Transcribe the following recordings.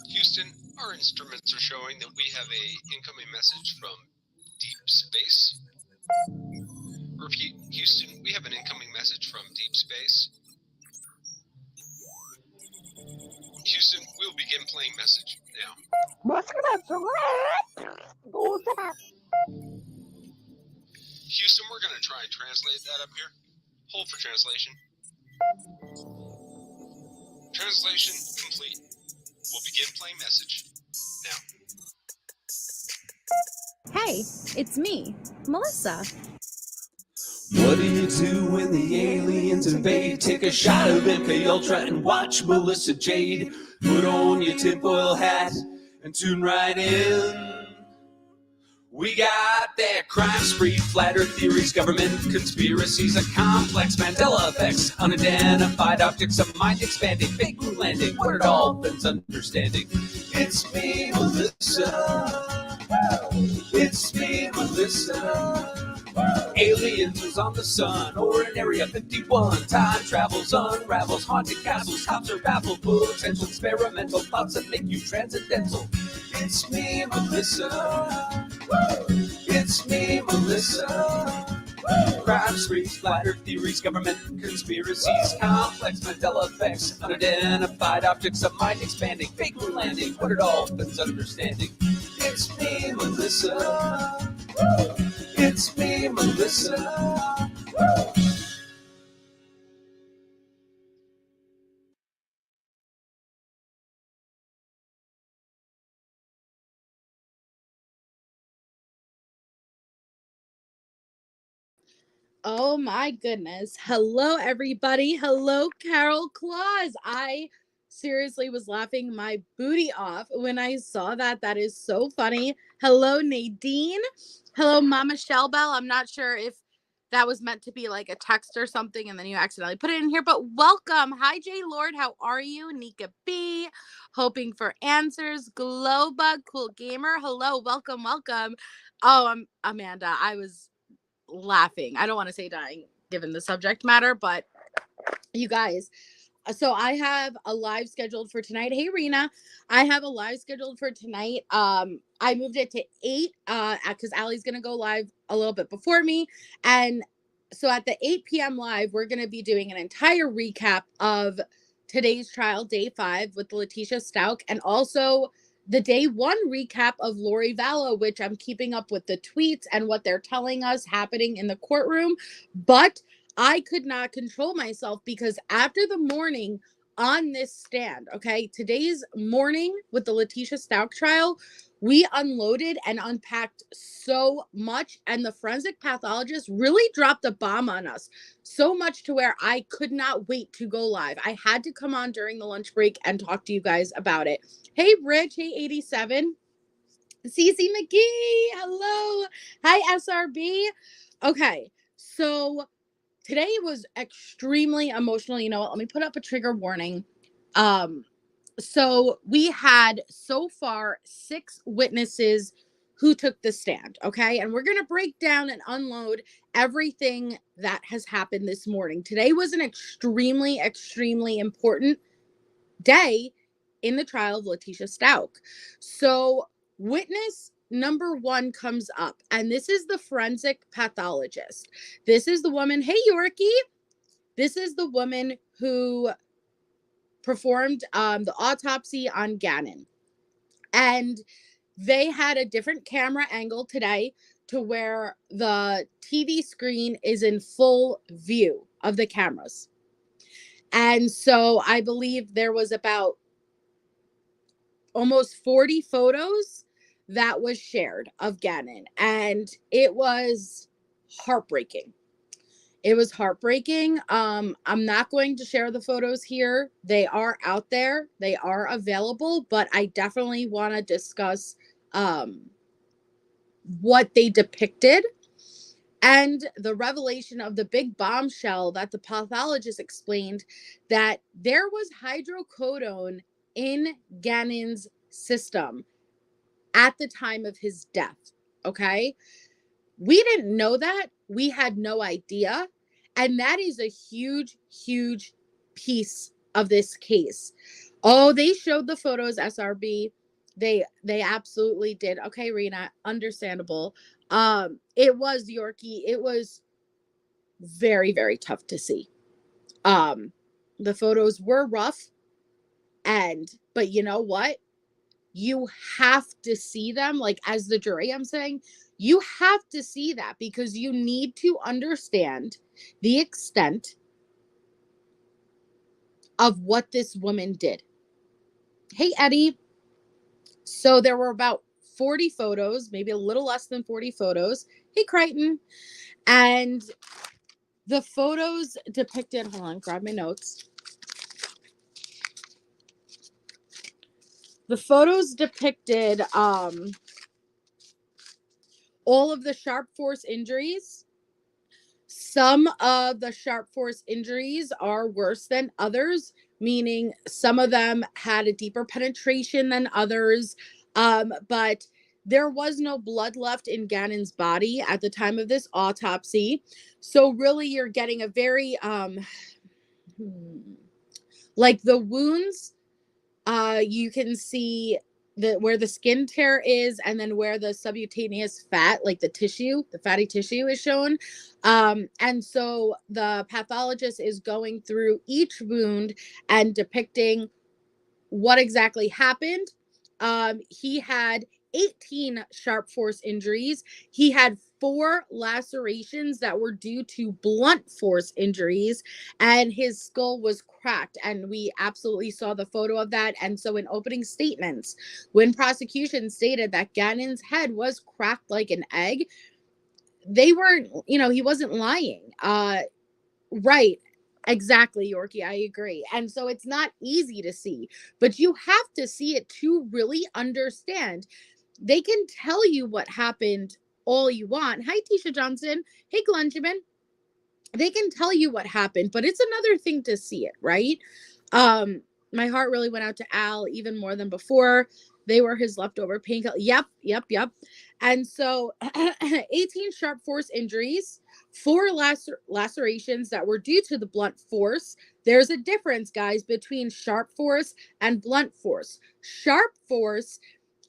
Houston, our instruments are showing that we have a incoming message from deep space. Repeat, Houston, we have an incoming message from deep space. Houston, we'll begin playing message now. Houston, we're going to try and translate that up here. Hold for translation. Translation complete. We'll begin playing message now. Hey, it's me, Melissa. What do you do when the aliens invade? Take a shot of MK Ultra and watch Melissa Jade. Put on your tinfoil hat and tune right in. We got their crime spree, flat earth theories, government conspiracies, a complex Mandela effects, unidentified objects, a mind expanding, fake moon landing, what it all bends understanding. It's me, Melissa. It's me, Melissa. Aliens was on the sun or in Area 51. Time travels, unravels, haunted castles, cops are baffled, potential experimental thoughts that make you transcendental. It's me, Melissa. It's me, Melissa. Crime sprees, flat earth theories, government conspiracies, complex Mandela effects, unidentified objects, a mind expanding, fake moon landing, what it all bends understanding. It's me, Melissa. It's me, Melissa. Oh my goodness. Hello, everybody. Hello, Carol Claus. I seriously was laughing my booty off when I saw that. That is so funny. Hello, Nadine. Hello, Mama Shellbell. I'm not sure if that was meant to be like a text or something and then you accidentally put it in here, but welcome. Hi, Jay Lord. How are you? Nika B. Hoping for answers. Glowbug, cool gamer. Hello, welcome, welcome. Oh, I'm Amanda. I was laughing. I don't want to say dying given the subject matter, but you guys. So I have a live scheduled for tonight. Hey Rena, I have a live scheduled for tonight. I moved it to 8 because Allie's gonna go live a little bit before me. And so at the 8 p.m. live, we're gonna be doing an entire recap of today's trial, day 5, with Letecia Stauch, and also the day 1 recap of Lori Vallow, which I'm keeping up with the tweets and what they're telling us happening in the courtroom. But I could not control myself because after the morning on this stand, okay, today's morning with the Letecia Stauch trial, we unloaded and unpacked so much, and the forensic pathologist really dropped a bomb on us. So much to where I could not wait to go live. I had to come on during the lunch break and talk to you guys about it. Hey, Rich. Hey, 87. Cece McGee. Hello. Hi, SRB. Okay, so today was extremely emotional. You know what? Let me put up a trigger warning. So we had so far 6 witnesses who took the stand, okay? And we're going to break down and unload everything that has happened this morning. Today was an extremely, extremely important day in the trial of Letecia Stauch. So witness number 1 comes up, and this is the forensic pathologist. This is the woman, hey Yorkie, this is the woman who performed the autopsy on Gannon. And they had a different camera angle today to where the TV screen is in full view of the cameras. And so I believe there was about almost 40 photos that was shared of Gannon. And it was heartbreaking. It was heartbreaking. I'm not going to share the photos here. They are out there. They are available, but I definitely want to discuss what they depicted and the revelation of the big bombshell that the pathologist explained, that there was hydrocodone in Gannon's system at the time of his death. Okay. We didn't know that. We had no idea. And that is a huge, huge piece of this case. Oh, they showed the photos, SRB. They absolutely did. Okay, Rena, understandable. It was Yorkie. It was very, very tough to see. The photos were rough, but you know what? You have to see them, like, as the jury, I'm saying, you have to see that because you need to understand the extent of what this woman did. Hey, Eddie. So there were about 40 photos, maybe a little less than 40 photos. Hey, Crichton. And the photos depicted, hold on, grab my notes. The photos depicted all of the sharp force injuries. Some of the sharp force injuries are worse than others, meaning some of them had a deeper penetration than others. But there was no blood left in Gannon's body at the time of this autopsy. So really you're getting a very like the wounds, you can see where the skin tear is, and then where the subcutaneous fat, like the fatty tissue is shown. And so the pathologist is going through each wound and depicting what exactly happened. He had 18 sharp force injuries. He had 4 lacerations that were due to blunt force injuries, and his skull was cracked. And we absolutely saw the photo of that. And so in opening statements, when prosecution stated that Gannon's head was cracked like an egg, they weren't, he wasn't lying. Right. Exactly, Yorkie. I agree. And so it's not easy to see, but you have to see it to really understand. They can tell you what happened all you want. Hi, Tisha Johnson. Hey, Glenjamin. They can tell you what happened, but it's another thing to see it, right? My heart really went out to Al even more than before. They were his leftover painkiller. Yep. And so 18 sharp force injuries, 4 lacerations that were due to the blunt force. There's a difference, guys, between sharp force and blunt force. Sharp force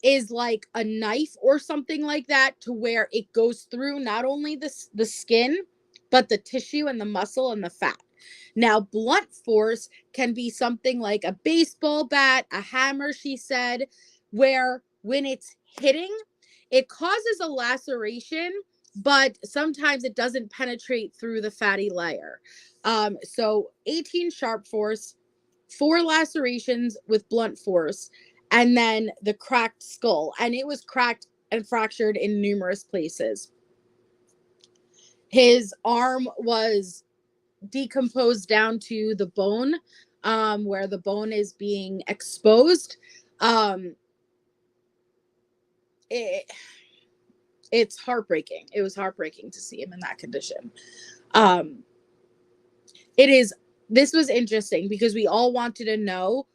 is like a knife or something like that, to where it goes through not only the skin, but the tissue and the muscle and the fat. Now, blunt force can be something like a baseball bat, a hammer, she said, where when it's hitting, it causes a laceration, but sometimes it doesn't penetrate through the fatty layer. So 18 sharp force, 4 lacerations with blunt force, and then the cracked skull. And it was cracked and fractured in numerous places. His arm was decomposed down to the bone, where the bone is being exposed. It's heartbreaking. It was heartbreaking to see him in that condition. This was interesting because we all wanted to know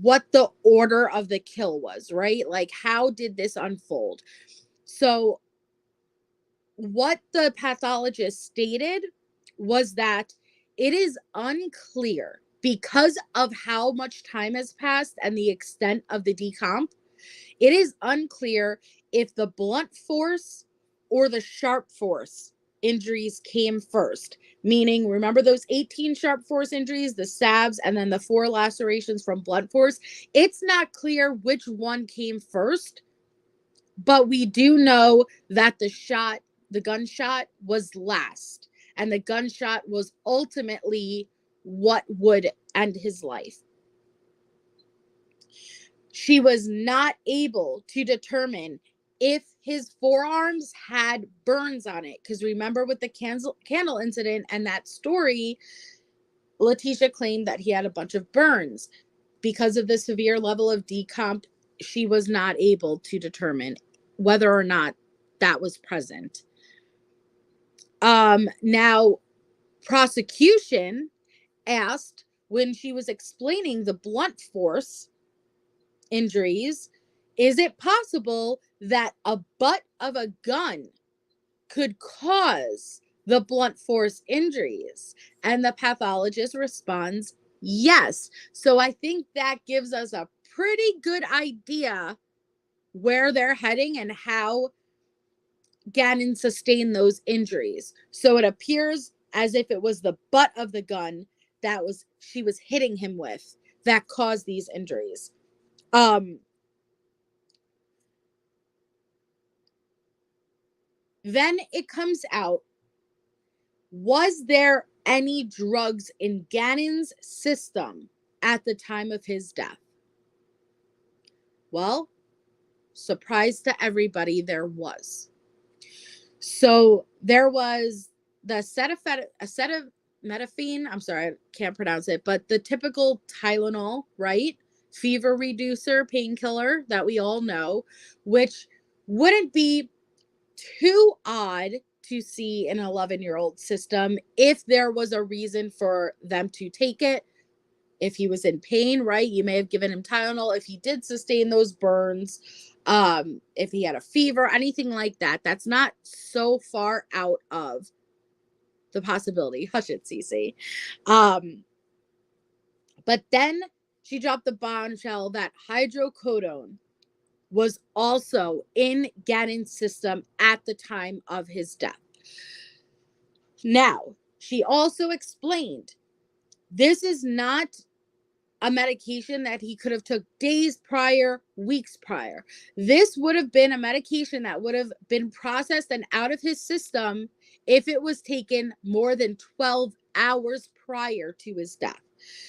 what the order of the kill was, right? Like, how did this unfold? So what the pathologist stated was that it is unclear, because of how much time has passed and the extent of the decomp, it is unclear if the blunt force or the sharp force injuries came first. Meaning, remember those 18 sharp force injuries, the stabs, and then the 4 lacerations from blunt force? It's not clear which one came first, but we do know that the gunshot was last, and the gunshot was ultimately what would end his life. She was not able to determine if his forearms had burns on it, because remember with the candle incident and that story, Letecia claimed that he had a bunch of burns. Because of the severe level of decomp, she was not able to determine whether or not that was present. Now, prosecution asked, when she was explaining the blunt force injuries, is it possible that a butt of a gun could cause the blunt force injuries? And the pathologist responds, Yes. So I think that gives us a pretty good idea where they're heading and how Gannon sustained those injuries. So it appears as if it was the butt of the gun that she was hitting him with that caused these injuries. Then it comes out, was there any drugs in Gannon's system at the time of his death? Well, surprise to everybody, there was. So there was the acetaminophen. I'm sorry, I can't pronounce it, but the typical Tylenol, right? Fever reducer, painkiller that we all know, which wouldn't be too odd to see in an 11-year-old system if there was a reason for them to take it. If he was in pain, right? You may have given him Tylenol. If he did sustain those burns, if he had a fever, anything like that, that's not so far out of the possibility. Hush it, Cece. But then she dropped the bombshell that hydrocodone was also in Gannon's system at the time of his death. Now, she also explained this is not a medication that he could have took days prior, weeks prior. This would have been a medication that would have been processed and out of his system if it was taken more than 12 hours prior to his death.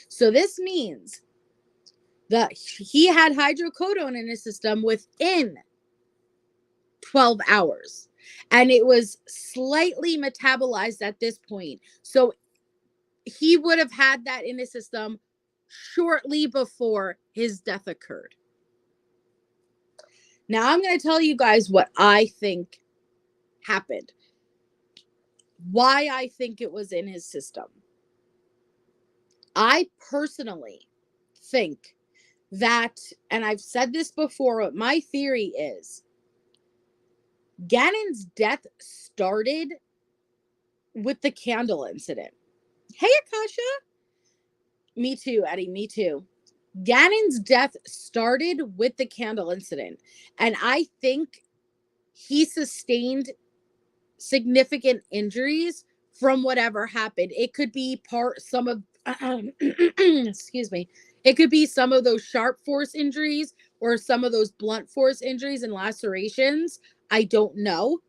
So this means that he had hydrocodone in his system within 12 hours. And it was slightly metabolized at this point. So he would have had that in his system shortly before his death occurred. Now I'm going to tell you guys what I think happened. Why I think it was in his system. I personally think that, and I've said this before, what my theory is, Gannon's death started with the candle incident. Hey, Akasha. Me too, Eddie. Me too. Gannon's death started with the candle incident. And I think he sustained significant injuries from whatever happened. It could be some of, excuse me. It could be some of those sharp force injuries or some of those blunt force injuries and lacerations. I don't know.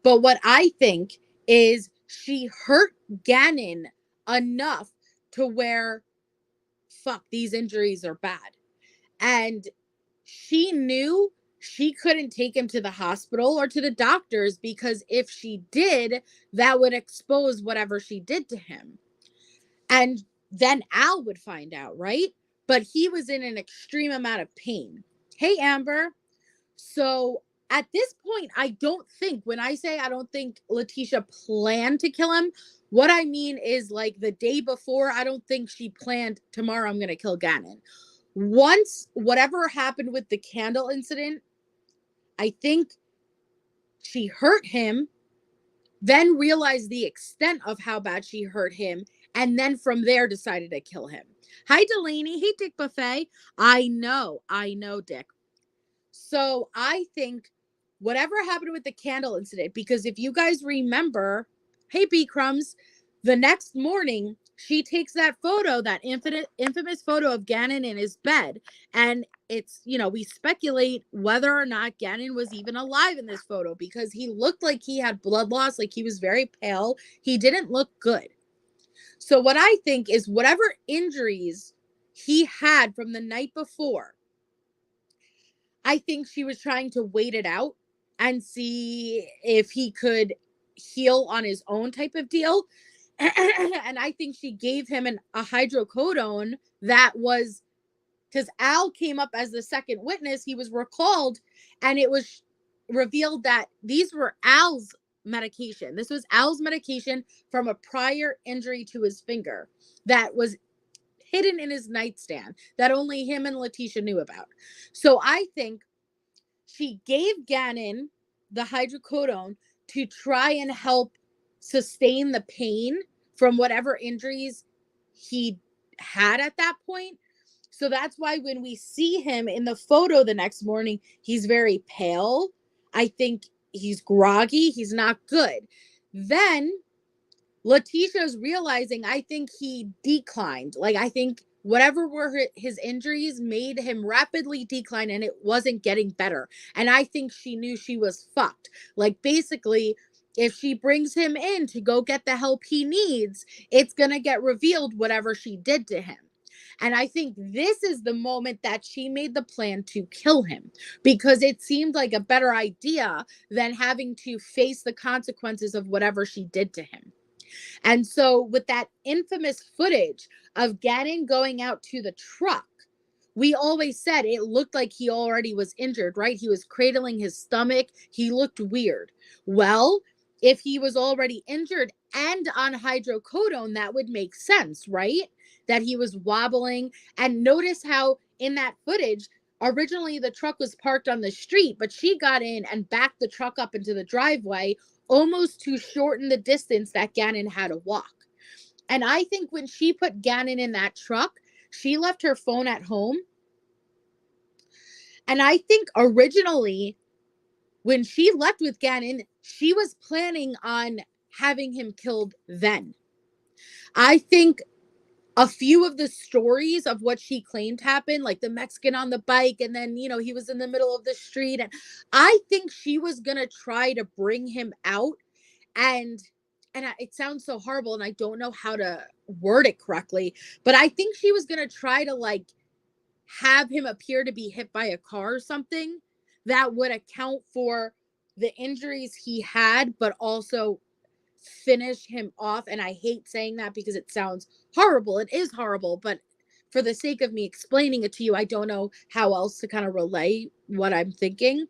But what I think is she hurt Gannon enough to where, fuck, these injuries are bad. And she knew she couldn't take him to the hospital or to the doctors because if she did, that would expose whatever she did to him. And then Al would find out, right? But he was in an extreme amount of pain. Hey, Amber. So at this point, I don't think, when I say I don't think Letecia planned to kill him, what I mean is like the day before, I don't think she planned, tomorrow I'm going to kill Gannon. Once whatever happened with the candle incident, I think she hurt him, then realized the extent of how bad she hurt him, and then from there decided to kill him. Hi, Delaney. Hey, Dick Buffet. I know, Dick. So I think whatever happened with the candle incident, because if you guys remember, hey, B Crumbs, the next morning, she takes that photo, that infamous photo of Gannon in his bed. And it's, we speculate whether or not Gannon was even alive in this photo because he looked like he had blood loss, like he was very pale. He didn't look good. So what I think is whatever injuries he had from the night before, I think she was trying to wait it out and see if he could heal on his own type of deal. And I think she gave him a hydrocodone that was, because Al came up as the second witness, he was recalled, and it was revealed that these were Al's medication. This was Al's medication from a prior injury to his finger that was hidden in his nightstand that only him and Letecia knew about. So I think she gave Gannon the hydrocodone to try and help sustain the pain from whatever injuries he had at that point. So that's why when we see him in the photo the next morning, he's very pale. I think he's groggy. He's not good. Then Letecia's realizing, I think he declined. Like, I think whatever were his injuries made him rapidly decline, and it wasn't getting better. And I think she knew she was fucked. Like, basically, if she brings him in to go get the help he needs, it's going to get revealed whatever she did to him. And I think this is the moment that she made the plan to kill him, because it seemed like a better idea than having to face the consequences of whatever she did to him. And so with that infamous footage of Gannon going out to the truck, we always said it looked like he already was injured, right? He was cradling his stomach. He looked weird. Well, if he was already injured and on hydrocodone, that would make sense, right? That he was wobbling. And notice how in that footage, originally the truck was parked on the street, but she got in and backed the truck up into the driveway, almost to shorten the distance that Gannon had to walk. And I think when she put Gannon in that truck, she left her phone at home. And I think originally, when she left with Gannon, she was planning on having him killed then. I think a few of the stories of what she claimed happened, like the Mexican on the bike, and then, you know, he was in the middle of the street. And I think she was going to try to bring him out. And it sounds so horrible, and I don't know how to word it correctly, but I think she was going to try to, like, have him appear to be hit by a car or something that would account for the injuries he had, but also finish him off. And I hate saying that because it sounds horrible. It is horrible, but for the sake of me explaining it to you, I don't know how else to kind of relay what I'm thinking.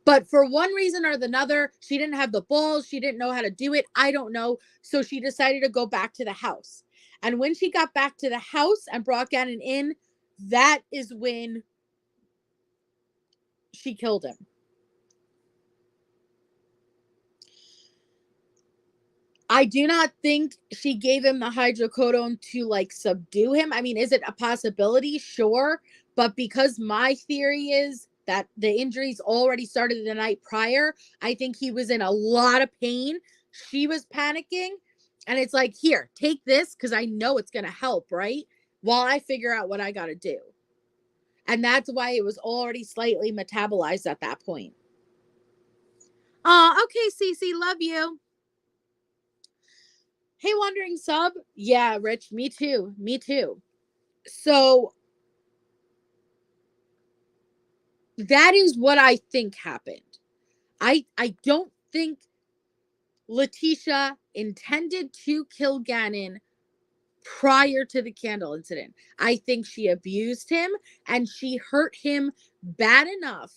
But for one reason or another, she didn't have the balls. She didn't know how to do it. I don't know. So she decided to go back to the house. And when she got back to the house and brought Gannon in, that is when she killed him. I do not think she gave him the hydrocodone to, like, subdue him. I mean, is it a possibility? Sure. But because my theory is that the injuries already started the night prior, I think he was in a lot of pain. She was panicking. And it's like, here, take this because I know it's going to help, right? While I figure out what I got to do. And that's why it was already slightly metabolized at that point. Oh, okay, Cece, love you. Hey, Wandering Sub. Yeah, Rich, me too. Me too. So that is what I think happened. I don't think Letecia intended to kill Gannon prior to the candle incident. I think she abused him and she hurt him bad enough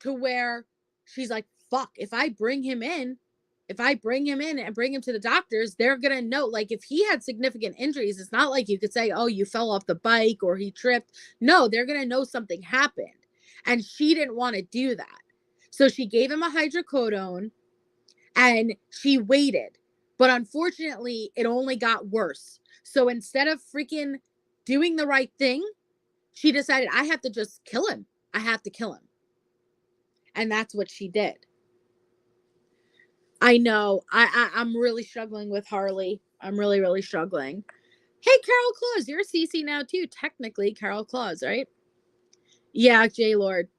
to where she's like, fuck, if I bring him in and bring him to the doctors, they're going to know. Like, if he had significant injuries, it's not like you could say, oh, you fell off the bike or he tripped. No, they're going to know something happened. And she didn't want to do that. So she gave him a hydrocodone and she waited. But unfortunately, it only got worse. So instead of freaking doing the right thing, she decided, I have to just kill him. I have to kill him. And that's what she did. I know. I'm really struggling with Harley. I'm really, really struggling. Hey, Carol Claus, you're CC now too. Technically, Carol Claus, right? Yeah, J-Lord.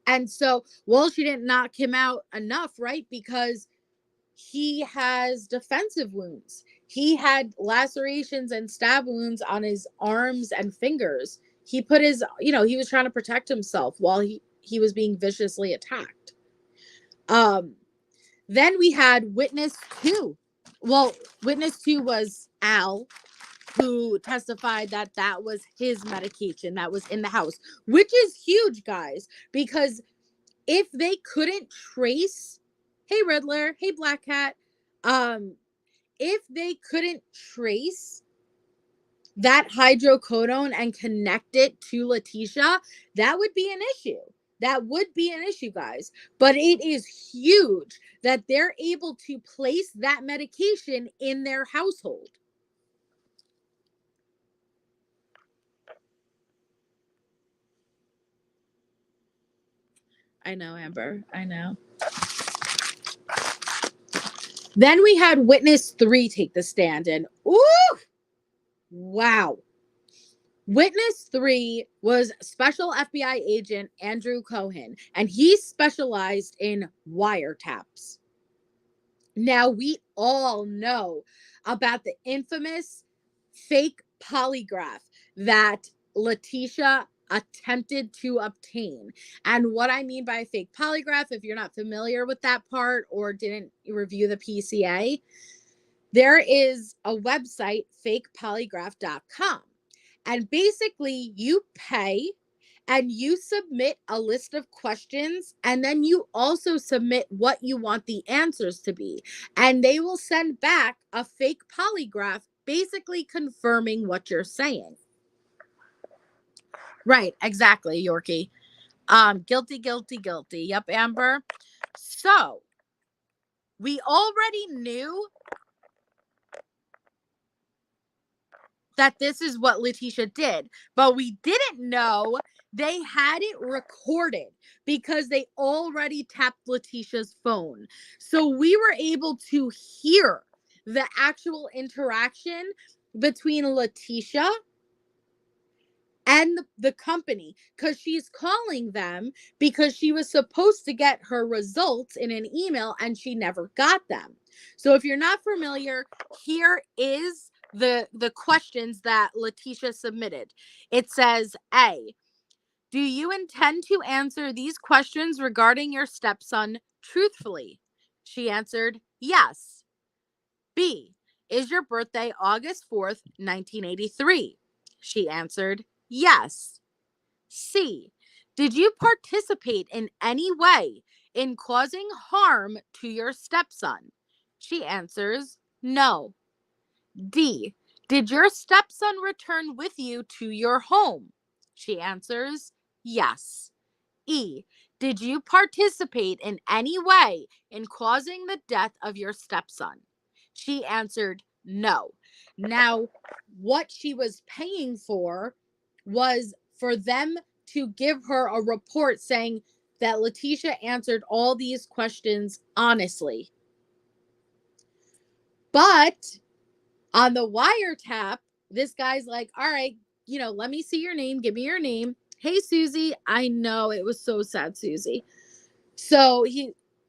And so, well, she didn't knock him out enough, right? Because he has defensive wounds. He had lacerations and stab wounds on his arms and fingers. He put his, he was trying to protect himself while he was being viciously attacked. Then we had Witness 2. Well, Witness 2 was Al, who testified that that was his medication that was in the house, which is huge, guys, because if they couldn't trace, hey, Riddler, hey, Black Cat, if they couldn't trace that hydrocodone and connect it to Letecia, that would be an issue. That would be an issue, guys. But it is huge that they're able to place that medication in their household. I know, Amber. I know. Then we had witness 3 take the stand, and ooh, wow. Witness 3 was Special FBI Agent Andrew Cohen, and he specialized in wiretaps. Now, we all know about the infamous fake polygraph that Letecia attempted to obtain. And what I mean by a fake polygraph, if you're not familiar with that part or didn't review the PCA, there is a website, fakepolygraph.com. And basically, you pay and you submit a list of questions, and then you also submit what you want the answers to be. And they will send back a fake polygraph, basically confirming what you're saying. Right, exactly, Yorkie. Guilty, guilty, guilty. Yep, Amber. So, we already knew that this is what Letecia did, but we didn't know they had it recorded because they already tapped Letecia's phone. So we were able to hear the actual interaction between Letecia and the company, because she's calling them because she was supposed to get her results in an email and she never got them. So if you're not familiar, here is the questions that Letecia submitted. It says, A, do you intend to answer these questions regarding your stepson truthfully? She answered, yes. B, is your birthday August 4th, 1983? She answered, yes. C, did you participate in any way in causing harm to your stepson? She answers, no. D, did your stepson return with you to your home? She answers, yes. E, did you participate in any way in causing the death of your stepson? She answered, no. Now, what she was paying for was for them to give her a report saying that Letecia answered all these questions honestly. But on the wiretap, this guy's like, all right, let me see your name. Give me your name. Hey, Susie. I know, it was so sad, Susie. So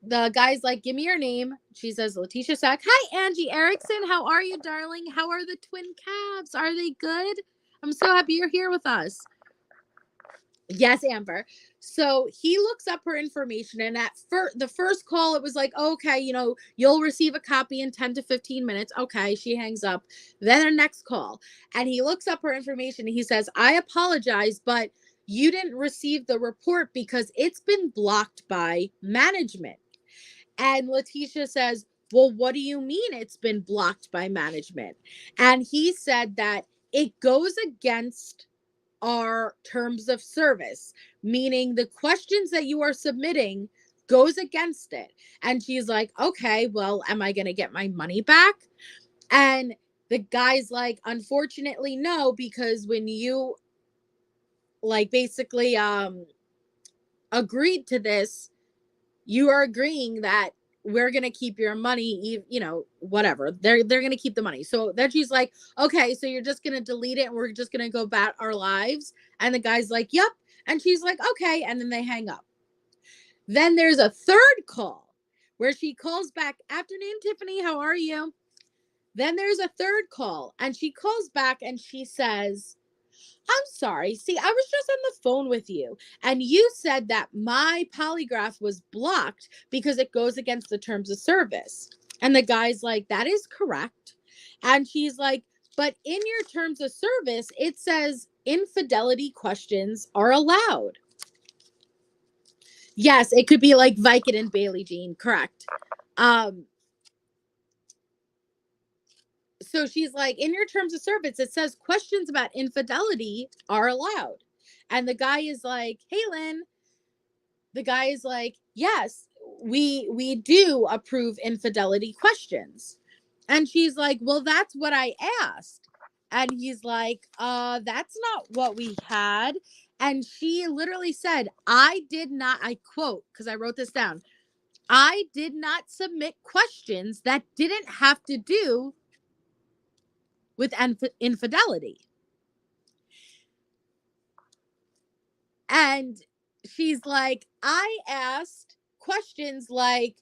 the guy's like, give me your name. She says, Letecia Sack. Hi, Angie Erickson. How are you, darling? How are the twin calves? Are they good? I'm so happy you're here with us. Yes, Amber. So he looks up her information, and at the first call, it was like, okay, you'll receive a copy in 10 to 15 minutes. Okay, she hangs up. Then her next call, and he looks up her information, and he says, I apologize, but you didn't receive the report because it's been blocked by management. And Letecia says, well, what do you mean it's been blocked by management? And he said that it goes against our terms of service, meaning the questions that you are submitting goes against it. And she's like, okay, well, am I going to get my money back? And the guy's like, unfortunately, no, because when you basically agreed to this, you are agreeing that we're going to keep your money, whatever. They're going to keep the money. So then she's like, okay, so you're just going to delete it and we're just going to go about our lives. And the guy's like, yep. And she's like, okay. And then they hang up. Then there's a third call where she calls back, afternoon, Tiffany, how are you? Then there's a third call and she calls back and she says, I'm sorry. See, I was just on the phone with you, and you said that my polygraph was blocked because it goes against the terms of service. And the guy's like, that is correct. And she's like, but in your terms of service, it says infidelity questions are allowed. Yes, it could be like Vicodin and Bailey Jean. Correct. So she's like, in your terms of service, it says questions about infidelity are allowed. And the guy is like, hey, Lynn. The guy is like, yes, we do approve infidelity questions. And she's like, well, that's what I asked. And he's like, that's not what we had. And she literally said, I quote, because I wrote this down, I did not submit questions that didn't have to do with infidelity. And she's like, I asked questions like,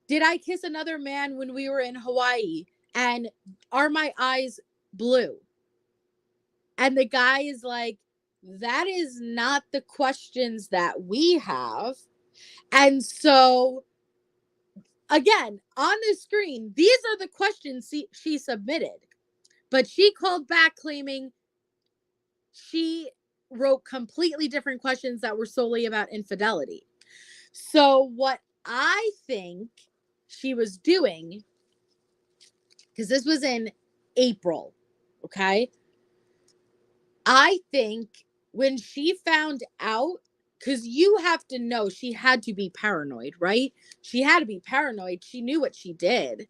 did I kiss another man when we were in Hawaii? And are my eyes blue? And the guy is like, that is not the questions that we have. And so, again, on the screen, these are the questions she submitted. But she called back claiming she wrote completely different questions that were solely about infidelity. So what I think she was doing, because this was in April, okay? I think when she found out, because you have to know she had to be paranoid, right? She had to be paranoid. She knew what she did.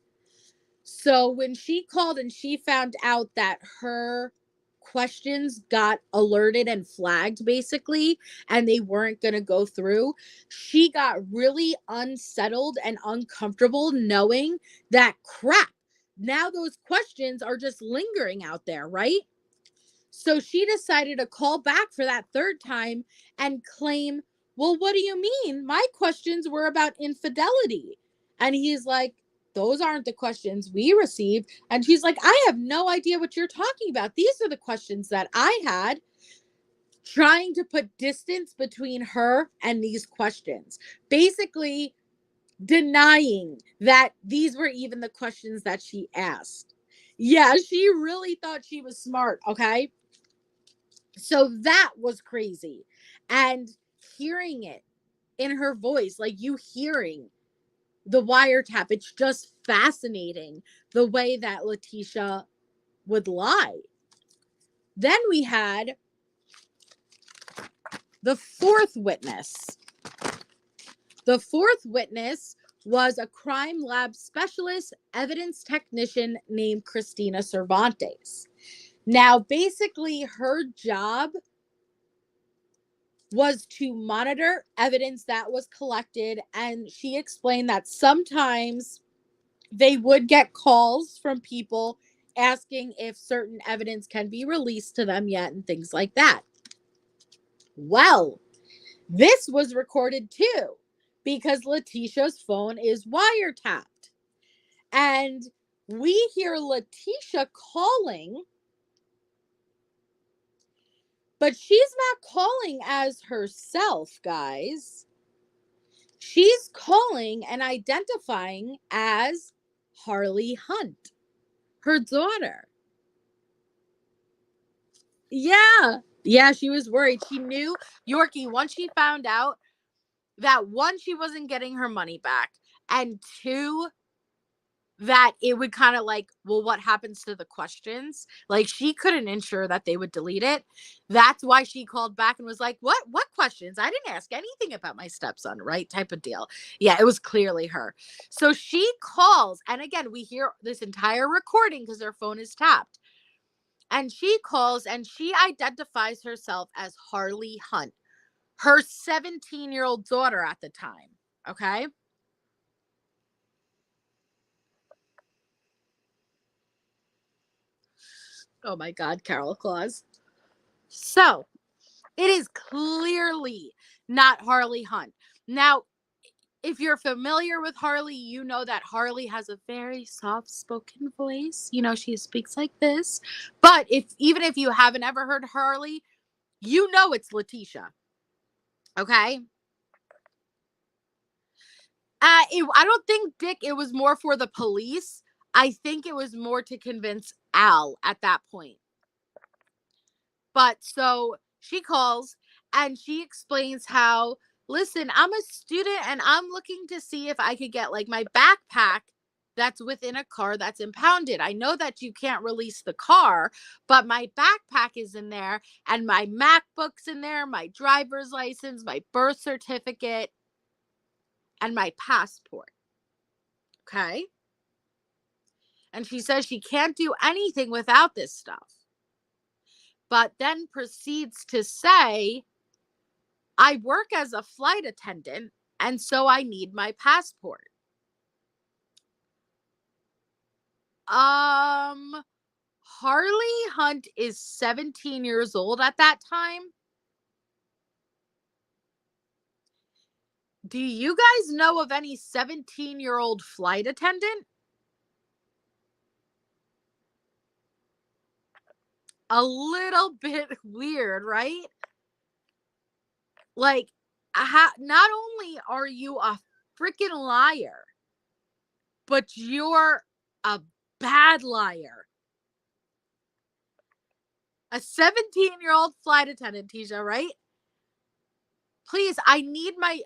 So when she called and she found out that her questions got alerted and flagged basically, and they weren't going to go through, she got really unsettled and uncomfortable knowing that crap. Now those questions are just lingering out there, right? So she decided to call back for that third time and claim, well, what do you mean? My questions were about infidelity. And he's like, those aren't the questions we received. And she's like, I have no idea what you're talking about. These are the questions that I had, trying to put distance between her and these questions. Basically denying that these were even the questions that she asked. Yeah, she really thought she was smart, okay? So that was crazy. And hearing it in her voice, like you hearing the wiretap, it's just fascinating the way that Letecia would lie. Then we had the fourth witness. The fourth witness was a crime lab specialist evidence technician named Christina Cervantes. Now, basically, her job was to monitor evidence that was collected, and she explained that sometimes they would get calls from people asking if certain evidence can be released to them yet and things like that. Well, this was recorded too because Letecia's phone is wiretapped. And we hear Letecia calling, but she's not calling as herself, guys. She's calling and identifying as Harley Hunt, her daughter. Yeah, she was worried. She knew, Yorkie, once she found out that one, she wasn't getting her money back, and two, that it would kind of like, well, what happens to the questions? Like, she couldn't ensure that they would delete it. That's why she called back and was like, what questions? I didn't ask anything about my stepson, right? Type of deal. Yeah, it was clearly her. So she calls, and again, we hear this entire recording because her phone is tapped. And she calls and she identifies herself as Harley Hunt, her 17-year-old daughter at the time. Okay. Oh my God, Carol Claus. So it is clearly not Harley Hunt. Now, if you're familiar with Harley, you know that Harley has a very soft-spoken voice. You know, she speaks like this. But even if you haven't ever heard Harley, you know it's Letecia. Okay? I don't think, Dick, it was more for the police. I think it was more to convince Al at that point. But so she calls and she explains how, listen, I'm a student and I'm looking to see if I could get like my backpack that's within a car that's impounded. I know that you can't release the car, but my backpack is in there and my MacBook's in there, my driver's license, my birth certificate, and my passport. Okay? And she says she can't do anything without this stuff. but then proceeds to say, I work as a flight attendant, and so I need my passport. Harley Hunt is 17 years old at that time. Do you guys know of any 17-year-old flight attendant? A little bit weird, right? Like, not only are you a freaking liar, but you're a bad liar. A 17-year-old flight attendant, Tisha, right? Please, I need my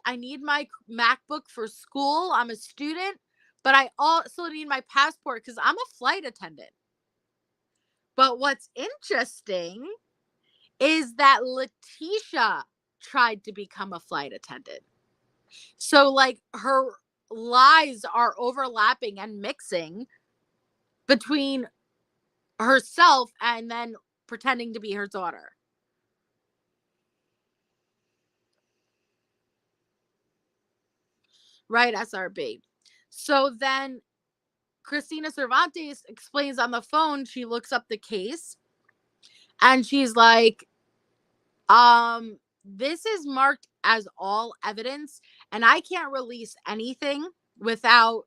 MacBook for school. I'm a student, but I also need my passport because I'm a flight attendant. But what's interesting is that Letecia tried to become a flight attendant. So, like, her lies are overlapping and mixing between herself and then pretending to be her daughter. Right, SRB. So then Cristina Cervantes explains on the phone, she looks up the case and she's like, this is marked as all evidence and I can't release anything without,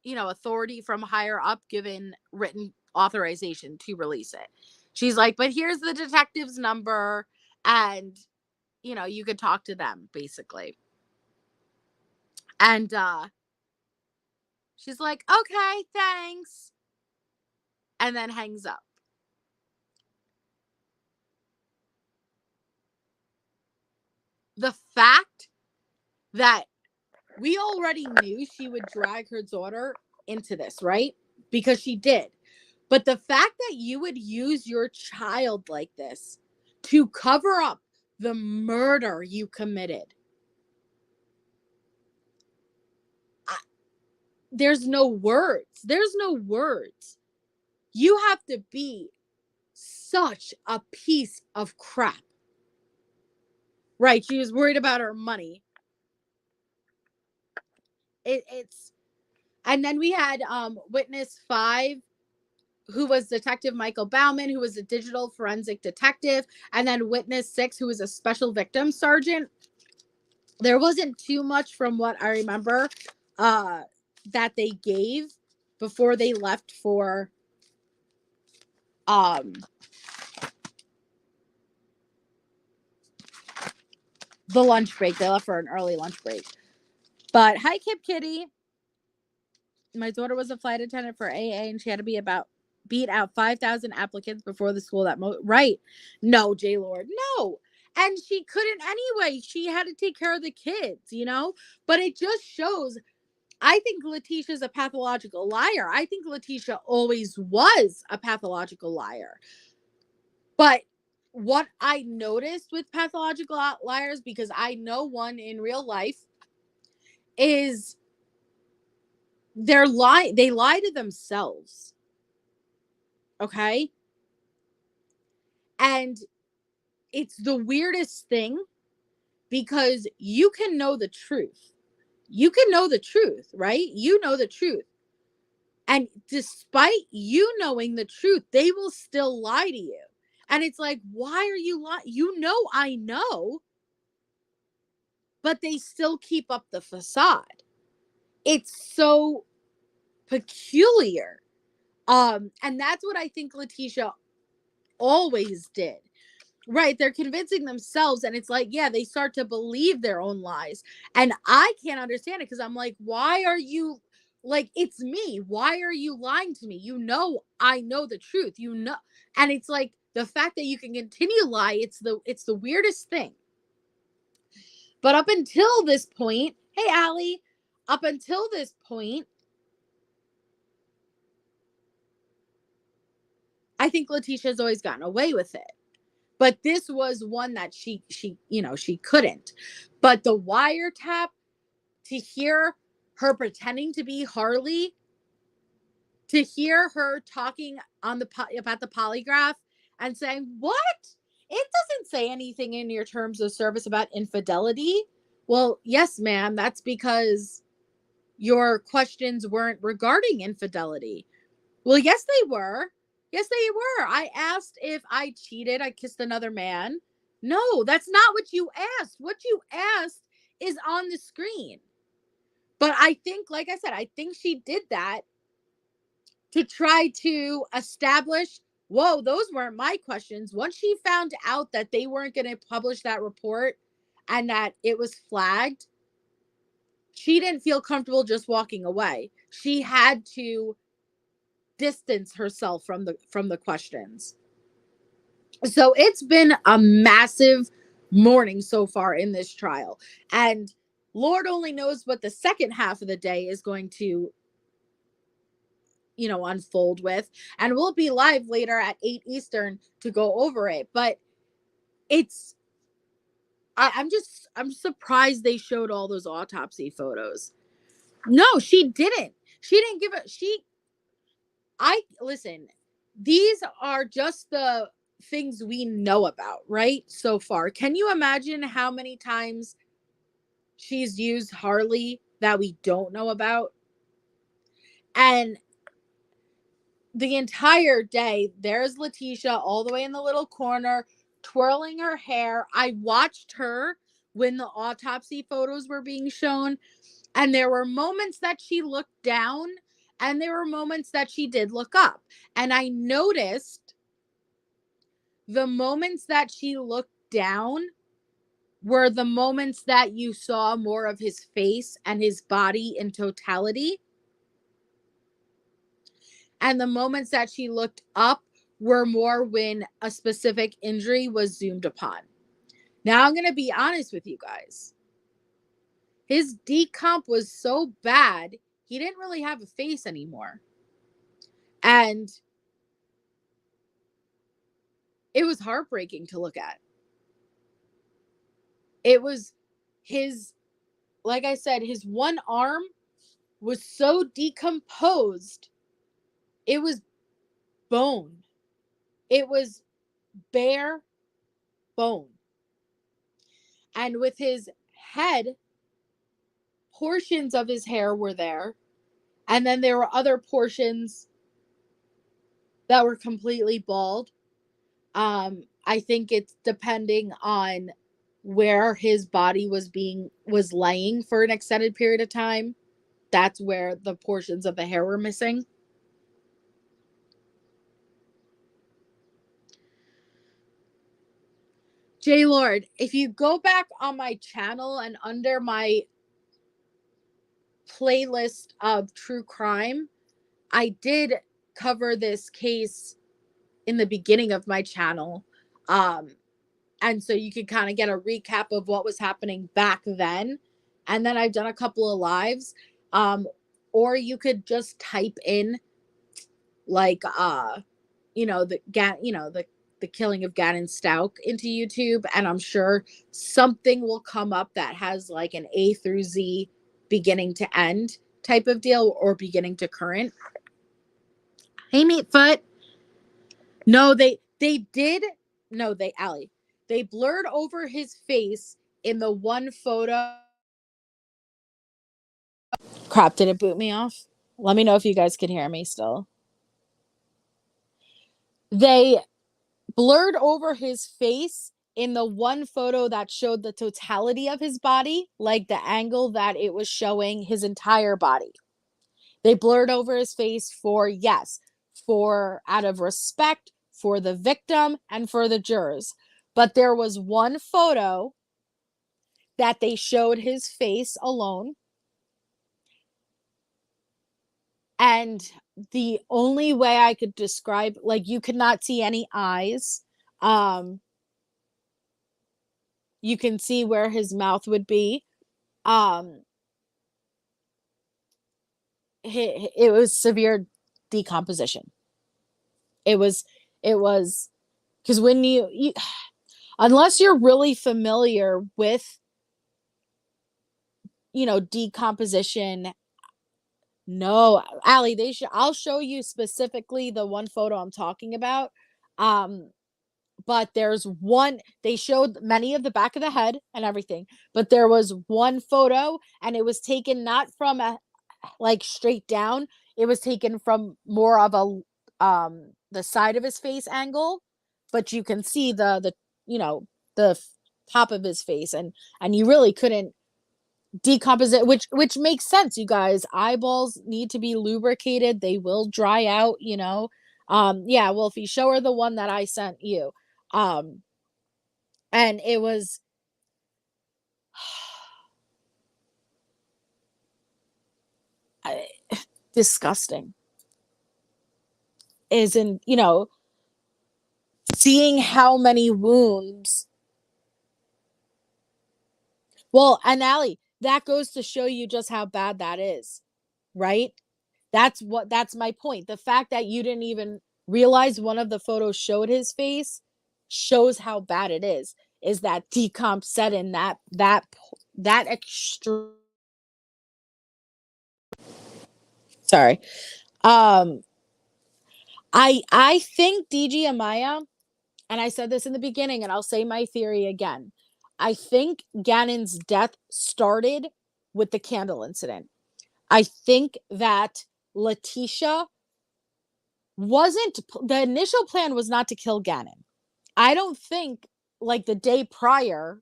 authority from higher up given written authorization to release it. She's like, but here's the detective's number and, you could talk to them basically. And, she's like, okay, thanks. And then hangs up. The fact that we already knew she would drag her daughter into this, right? Because she did. But the fact that you would use your child like this to cover up the murder you committed. There's no words. There's no words. You have to be such a piece of crap. Right, she was worried about her money. It's and then we had witness 5, who was Detective Michael Bauman, who was a digital forensic detective, and then witness 6, who was a special victims sergeant. There wasn't too much from what I remember that they gave before they left for the lunch break. They left for an early lunch break. But hi, Kip Kitty. My daughter was a flight attendant for AA, and she had to beat out 5,000 applicants before the school right. No, J Lord, no. And she couldn't anyway. She had to take care of the kids, But it just shows, I think Letecia's a pathological liar. I think Letecia always was a pathological liar. But what I noticed with pathological liars, because I know one in real life, is they lie to themselves. Okay? And it's the weirdest thing because you can know the truth. You can know the truth, right? You know the truth. And despite you knowing the truth, they will still lie to you. And it's like, why are you lying? I know. But they still keep up the facade. It's so peculiar. And that's what I think Letecia always did. Right, they're convincing themselves, and it's like, yeah, they start to believe their own lies. And I can't understand it because I'm like, why are you, like, it's me. Why are you lying to me? I know the truth, and it's like the fact that you can continue to lie, it's the weirdest thing. But up until this point, hey, Allie, up until this point, I think Letecia's always gotten away with it. But this was one that she couldn't. But the wiretap, to hear her pretending to be Harley, to hear her talking about the polygraph and saying, what? It doesn't say anything in your terms of service about infidelity. Well, yes, ma'am. That's because your questions weren't regarding infidelity. Well, yes, they were. Yes, they were. I asked if I cheated, I kissed another man. No, that's not what you asked. What you asked is on the screen. But I think, like I said, I think she did that to try to establish, whoa, those weren't my questions. Once she found out that they weren't going to publish that report and that it was flagged, she didn't feel comfortable just walking away. She had to distance herself from the questions. So it's been a massive morning so far in this trial. And Lord only knows what the second half of the day is going to, unfold with. And we'll be live later at 8 Eastern to go over it. But I'm surprised they showed all those autopsy photos. No, she didn't. She didn't give listen, these are just the things we know about, right? So far. Can you imagine how many times she's used Harley that we don't know about? And the entire day, there's Letecia all the way in the little corner, twirling her hair. I watched her when the autopsy photos were being shown, and there were moments that she looked down, and there were moments that she did look up. And I noticed the moments that she looked down were the moments that you saw more of his face and his body in totality. And the moments that she looked up were more when a specific injury was zoomed upon. Now, I'm going to be honest with you guys. His decomp was so bad, he didn't really have a face anymore. And it was heartbreaking to look at. It was like I said, his one arm was so decomposed. It was bone. It was bare bone. And with his head, portions of his hair were there. And then there were other portions that were completely bald. I think it's depending on where his body was laying for an extended period of time. That's where the portions of the hair were missing. J Lord, if you go back on my channel and under my playlist of true crime, I did cover this case in the beginning of my channel. And so you can kind of get a recap of what was happening back then. And then I've done a couple of lives. Or you could just type in like the killing of Gannon Stauch into YouTube, and I'm sure something will come up that has like an A through Z beginning to end type of deal, or beginning to current. Hey, Meatfoot. No, they blurred over his face in the one photo. Crap, did it boot me off? Let me know if you guys can hear me still. They blurred over his face in the one photo that showed the totality of his body, like the angle that it was showing his entire body. They blurred over his face out of respect for the victim and for the jurors. But there was one photo that they showed his face alone. And the only way I could describe, like, you could not see any eyes. You can see where his mouth would be. It was severe decomposition. It was because when you unless you're really familiar with decomposition. No, Allie, I'll show you specifically the one photo I'm talking about. but there's one, they showed many of the back of the head and everything, but there was one photo and it was taken not from a like straight down, it was taken from more of a the side of his face angle, but you can see the you know the top of his face, and you really couldn't decompose it, which makes sense. You guys, eyeballs need to be lubricated, they will dry out, yeah, well, if you show her the one that I sent you, and it was disgusting, isn't, seeing how many wounds. Well, and Allie, that goes to show you just how bad that is, right? That's my point. The fact that you didn't even realize one of the photos showed his face shows how bad it is that decomp set in that extreme. Sorry. I think DG Amaya, and I said this in the beginning, and I'll say my theory again. I think Gannon's death started with the candle incident. I think that Letecia the initial plan was not to kill Gannon. I don't think like the day prior,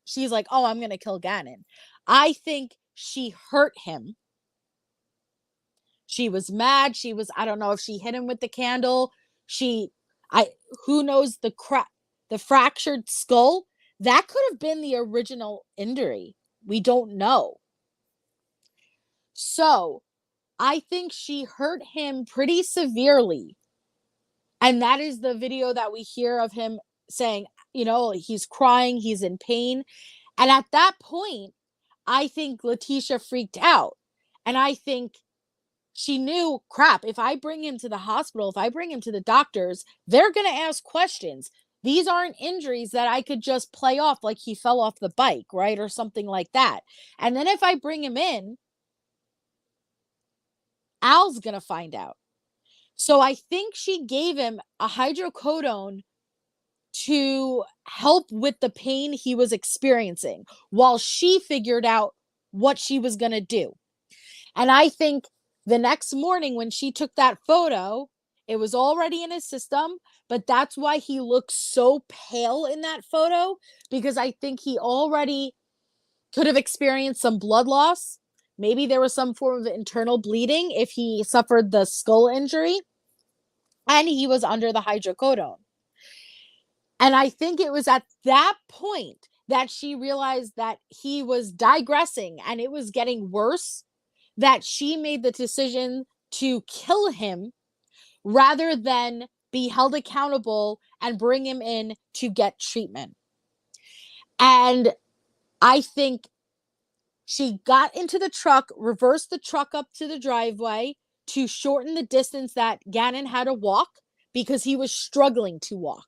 she's like, oh, I'm going to kill Gannon. I think she hurt him. She was mad. I don't know if she hit him with the candle. Who knows, the fractured skull, that could have been the original injury. We don't know. So I think she hurt him pretty severely. And that is the video that we hear of him saying, he's crying, he's in pain. And at that point, I think Letecia freaked out. And I think she knew, crap, if I bring him to the hospital, if I bring him to the doctors, they're going to ask questions. These aren't injuries that I could just play off like he fell off the bike, right? Or something like that. And then if I bring him in, Al's going to find out. So I think she gave him a hydrocodone to help with the pain he was experiencing while she figured out what she was going to do. And I think the next morning when she took that photo, it was already in his system, but that's why he looks so pale in that photo, because I think he already could have experienced some blood loss. Maybe there was some form of internal bleeding if he suffered the skull injury, and he was under the hydrocodone. And I think it was at that point that she realized that he was digressing and it was getting worse, that she made the decision to kill him rather than be held accountable and bring him in to get treatment. And I think she got into the truck, reversed the truck up to the driveway to shorten the distance that Gannon had to walk because he was struggling to walk.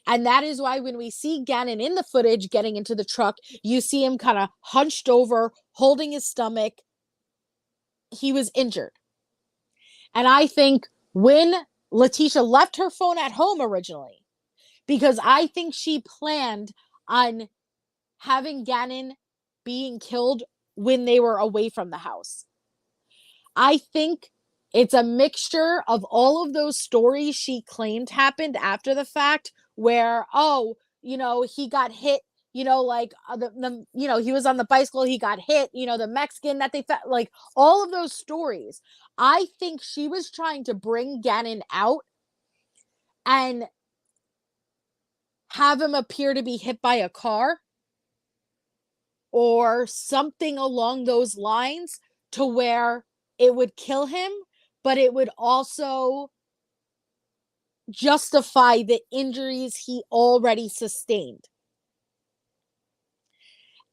And that is why when we see Gannon in the footage getting into the truck, you see him kind of hunched over, holding his stomach. He was injured. And I think when Letecia left her phone at home originally, because I think she planned on having Gannon being killed when they were away from the house. I think it's a mixture of all of those stories she claimed happened after the fact, where, he got hit, he was on the bicycle, he got hit, the Mexican that they felt, like all of those stories. I think she was trying to bring Gannon out and have him appear to be hit by a car or something along those lines, to where it would kill him, but it would also justify the injuries he already sustained.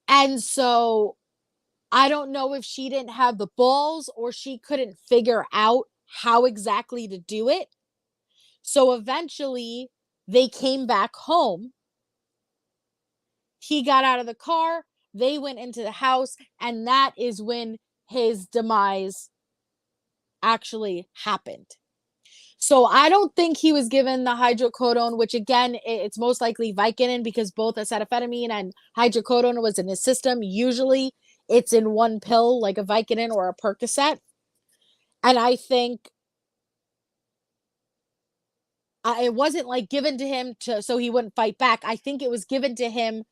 And so I don't know if she didn't have the balls or she couldn't figure out how exactly to do it. So eventually they came back home. He got out of the car, they went into the house, and that is when his demise actually happened. So I don't think he was given the hydrocodone, which again, it's most likely Vicodin because both acetaminophen and hydrocodone was in his system. Usually it's in one pill, like a Vicodin or a Percocet. And I think it wasn't like given to him so he wouldn't fight back. I think it was given to him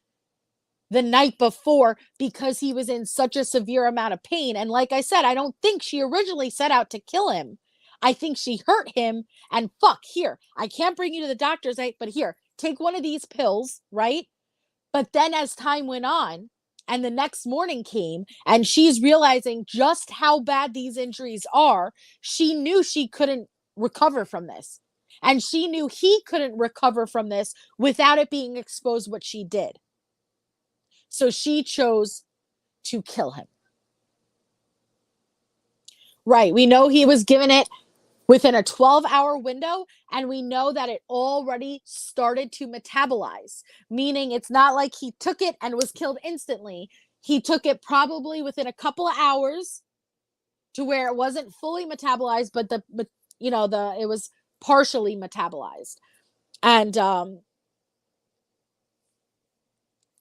the night before because he was in such a severe amount of pain. And like I said, I don't think she originally set out to kill him. I think she hurt him and here, I can't bring you to the doctor's, but here, take one of these pills, right? But then as time went on and the next morning came and she's realizing just how bad these injuries are, she knew she couldn't recover from this. And she knew he couldn't recover from this without it being exposed what she did. So she chose to kill him. Right. We know he was given it within a 12-hour window, and we know that it already started to metabolize, meaning it's not like he took it and was killed instantly. He took it probably within a couple of hours to where it wasn't fully metabolized, but it was partially metabolized. And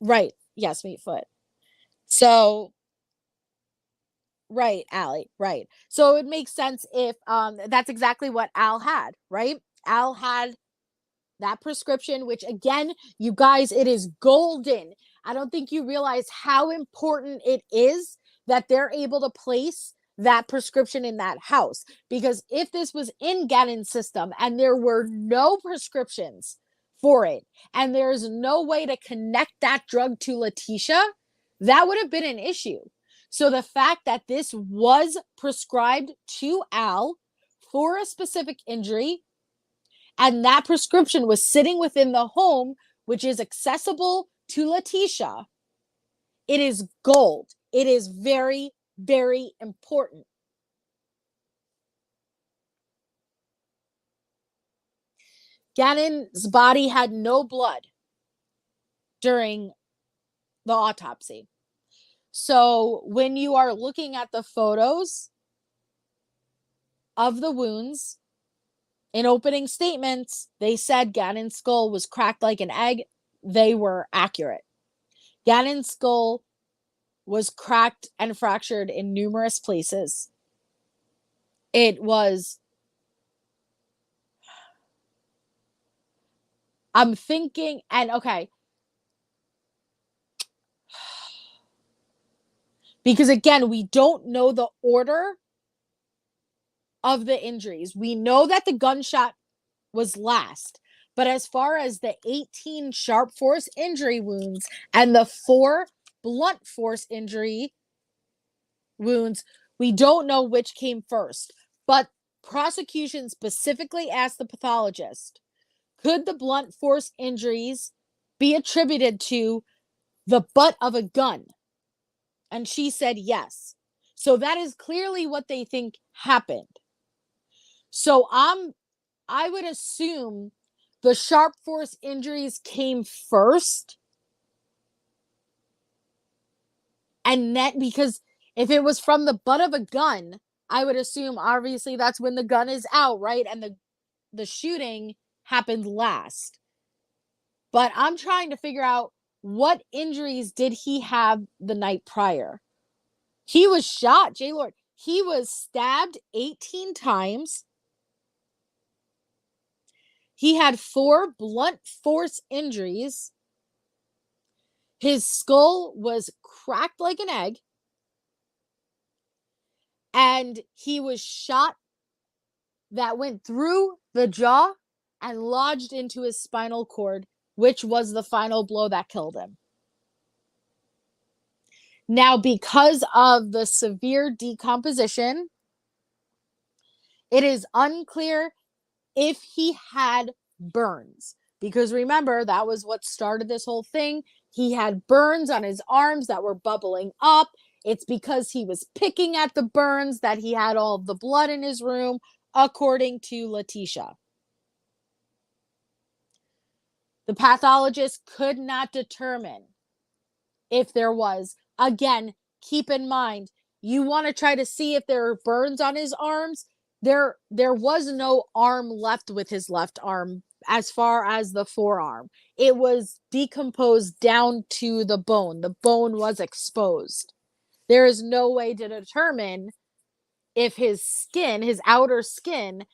right. Yes, meat foot. So right, Allie, right. So it makes sense if that's exactly what Al had, right? Al had that prescription, which again, you guys, it is golden. I don't think you realize how important it is that they're able to place that prescription in that house. Because if this was in Gannon's system and there were no prescriptions for it, and there's no way to connect that drug to Letecia, that would have been an issue. So the fact that this was prescribed to Al for a specific injury, and that prescription was sitting within the home, which is accessible to Letecia, it is gold. It is very, very important. Gannon's body had no blood during the autopsy. So when you are looking at the photos of the wounds, in opening statements, they said Gannon's skull was cracked like an egg. They were accurate. Gannon's skull was cracked and fractured in numerous places. It was... I'm thinking, and okay. Because again, we don't know the order of the injuries. We know that the gunshot was last. But as far as the 18 sharp force injury wounds and the 4 blunt force injury wounds, we don't know which came first. But prosecution specifically asked the pathologist, could the blunt force injuries be attributed to the butt of a gun? And she said yes. So that is clearly what they think happened. So I would assume the sharp force injuries came first. And that, because if it was from the butt of a gun, I would assume obviously that's when the gun is out, right? And the shooting happened last. But I'm trying to figure out, what injuries did he have the night prior? He was shot, J-Lord. He was stabbed 18 times. He had 4 blunt force injuries. His skull was cracked like an egg. And he was shot that went through the jaw and lodged into his spinal cord, which was the final blow that killed him. Now, because of the severe decomposition, it is unclear if he had burns. Because remember, that was what started this whole thing. He had burns on his arms that were bubbling up. It's because he was picking at the burns that he had all of the blood in his room, according to Letecia. The pathologist could not determine if there was. Again, keep in mind, you want to try to see if there are burns on his arms. there was no arm left with his left arm as far as the forearm. It was decomposed down to the bone. The bone was exposed. There is no way to determine if his skin, his outer skin,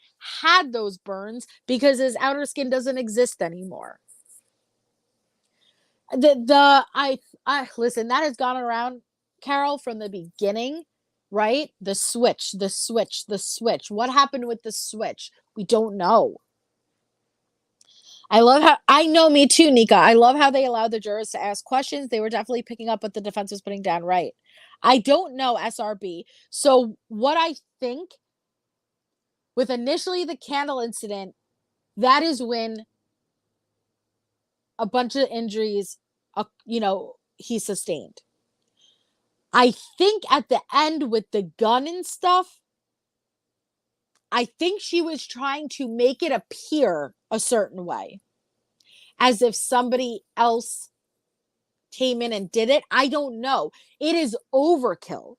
had those burns because his outer skin doesn't exist anymore. I listen, that has gone around, Carol, from the beginning, right? The switch. What happened with the switch? We don't know. I know, me too, Nika. I love how they allowed the jurors to ask questions. They were definitely picking up what the defense was putting down, right? I don't know, SRB. So what I think with initially the candle incident, that is when a bunch of injuries, he sustained. I think at the end with the gun and stuff, I think she was trying to make it appear a certain way, as if somebody else came in and did it. I don't know. It is overkill.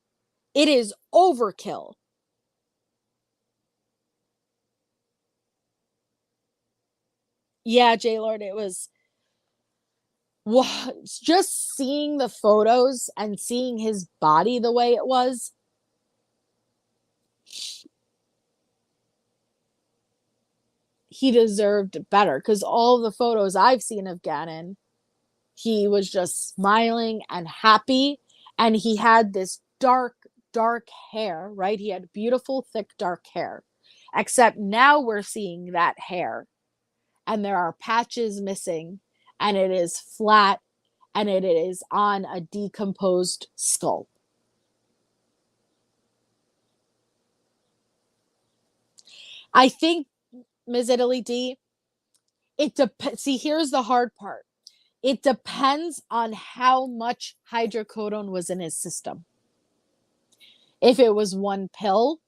Yeah, J-Lord, it was just seeing the photos and seeing his body the way it was. He deserved better, because all the photos I've seen of Gannon, he was just smiling and happy, and he had this dark hair, right? He had beautiful, thick, dark hair, except now we're seeing that hair, and there are patches missing, and it is flat, and it is on a decomposed skull. I think, Ms. Italy D, it depends. See, here's the hard part. It depends on how much hydrocodone was in his system. If it was one pill,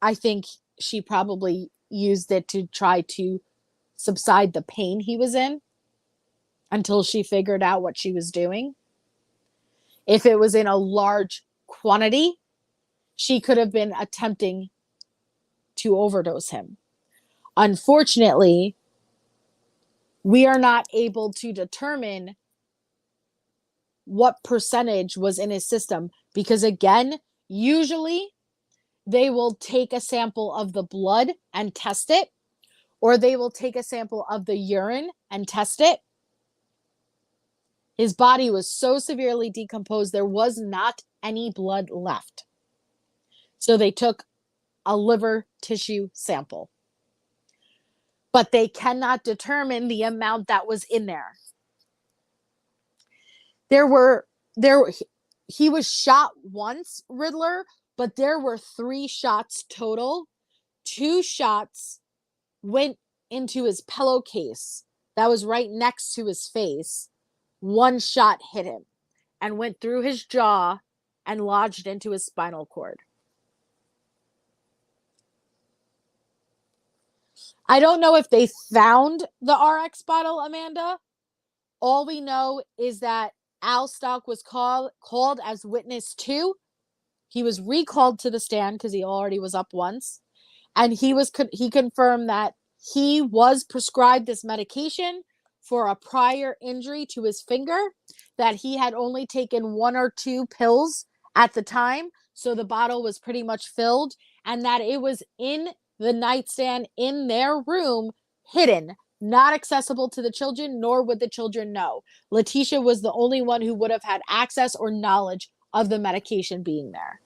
I think she probably used it to try to subside the pain he was in until she figured out what she was doing. If it was in a large quantity, she could have been attempting to overdose him. Unfortunately, we are not able to determine what percentage was in his system because, again, usually they will take a sample of the blood and test it, or they will take a sample of the urine and test it. His body was so severely decomposed, there was not any blood left. So they took a liver tissue sample. But they cannot determine the amount that was in there. He was shot once, Riddler, but there were 3 shots total. 2 shots went into his pillowcase that was right next to his face. 1 shot hit him and went through his jaw and lodged into his spinal cord. I don't know if they found the RX bottle, Amanda. All we know is that Al Stauch was called as witness 2. He was recalled to the stand because he already was up once. And he confirmed that he was prescribed this medication for a prior injury to his finger, that he had only taken 1 or 2 pills at the time, so the bottle was pretty much filled, and that it was in the nightstand in their room, hidden, not accessible to the children, nor would the children know. Letecia was the only one who would have had access or knowledge of the medication being there.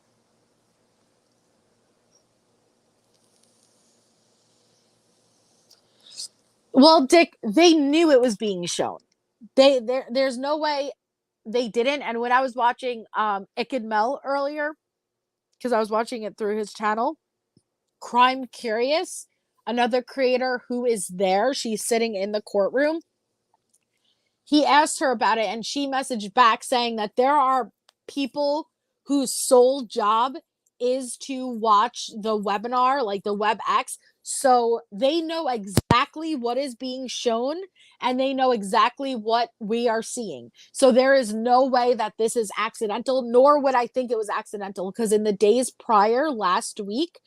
Well, Dick, they knew it was being shown. There's no way they didn't. And when I was watching Ikid Mel earlier, because I was watching it through his channel, Crime Curious, another creator who is there, she's sitting in the courtroom. He asked her about it, and she messaged back saying that there are people whose sole job is to watch the webinar, like the WebEx, so they know exactly what is being shown, and they know exactly what we are seeing. So there is no way that this is accidental, nor would I think it was accidental, because in the days prior, last week,